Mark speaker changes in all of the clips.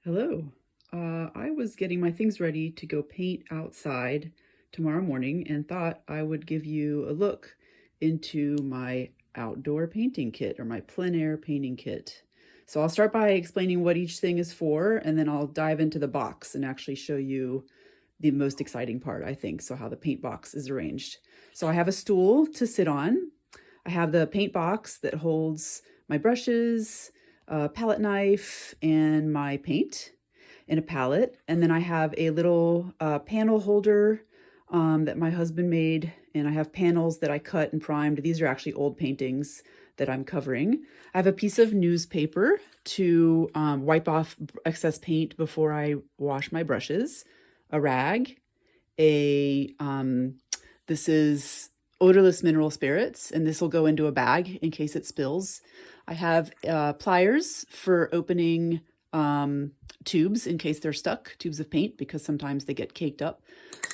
Speaker 1: Hello. I was getting my things ready to go paint outside tomorrow morning and thought I would give you a look into my outdoor painting kit or my plein air painting kit. So I'll start by explaining what each thing is for, and then I'll dive into the box and actually show you the most exciting part, I think, so how the paint box is arranged. So I have a stool to sit on. I have the paint box that holds my brushes, a palette knife, and my paint in a palette. And then I have a little panel holder that my husband made, and I have panels that I cut and primed. These are actually old paintings that I'm covering. I have a piece of newspaper to wipe off excess paint before I wash my brushes, a rag, this is odorless mineral spirits, and this will go into a bag in case it spills. I have pliers for opening tubes in case they're stuck, tubes of paint, because sometimes they get caked up.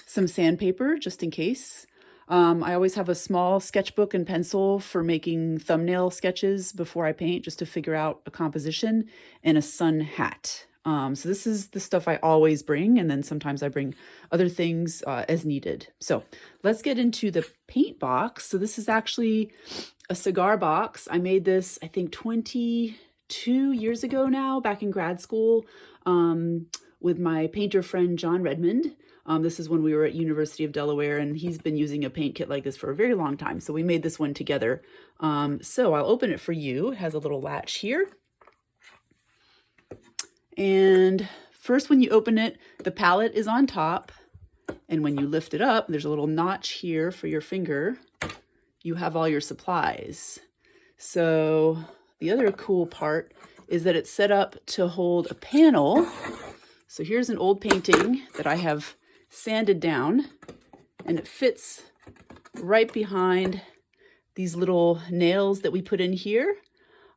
Speaker 1: Some sandpaper just in case. I always have a small sketchbook and pencil for making thumbnail sketches before I paint, just to figure out a composition, and a sun hat. So this is the stuff I always bring, and then sometimes I bring other things as needed. So let's get into the paint box. So this is actually a cigar box. I made this, I think, 22 years ago now, back in grad school, with my painter friend, John Redmond. This is when we were at University of Delaware, and he's been using a paint kit like this for a very long time. So we made this one together. So I'll open it for you. It has a little latch here. And first, when you open it, the palette is on top. And when you lift it up, there's a little notch here for your finger. You have all your supplies. So the other cool part is that it's set up to hold a panel. So here's an old painting that I have sanded down, and it fits right behind these little nails that we put in here.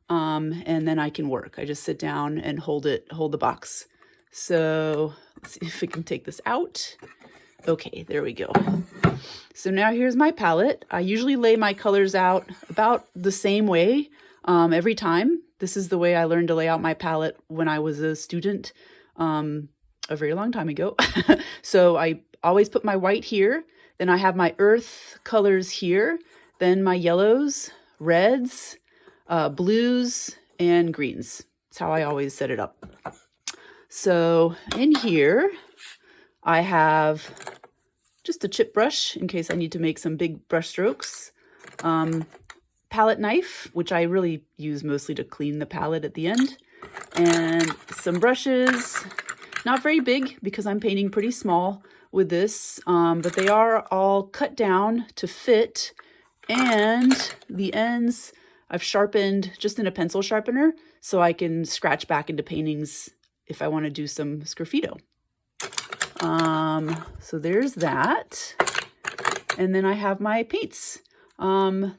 Speaker 1: And then I can work. I just sit down and hold the box. So let's see if we can take this out. Okay, there we go. So now here's my palette. I usually lay my colors out about the same way every time. This is the way I learned to lay out my palette when I was a student a very long time ago. So I always put my white here. Then I have my earth colors here. Then my yellows, reds, blues, and greens. That's how I always set it up. So in here, I have just a chip brush in case I need to make some big brush strokes. Palette knife, which I really use mostly to clean the palette at the end. And some brushes, not very big because I'm painting pretty small with this, but they are all cut down to fit. And the ends I've sharpened just in a pencil sharpener so I can scratch back into paintings if I want to do some sgraffito. So there's that. And then I have my paints.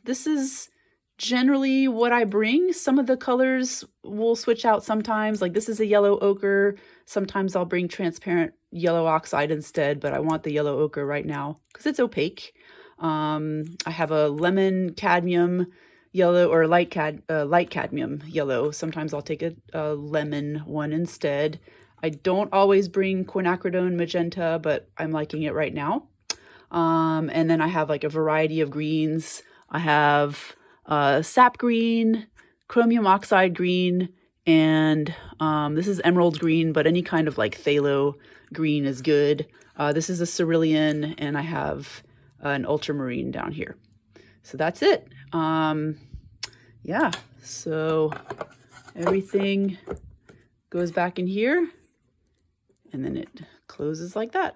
Speaker 1: This is generally what I bring. Some of the colors will switch out sometimes. Like this is a yellow ochre. Sometimes I'll bring transparent yellow oxide instead, but I want the yellow ochre right now because it's opaque. I have a lemon cadmium yellow, or light cadmium yellow. Sometimes I'll take a lemon one instead. I don't always bring quinacridone magenta, but I'm liking it right now. And then I have like a variety of greens. I have sap green, chromium oxide green, and this is emerald green, but any kind of like phthalo green is good. This is a cerulean, and I have an ultramarine down here. So that's it. Yeah, so everything goes back in here, and then it closes like that.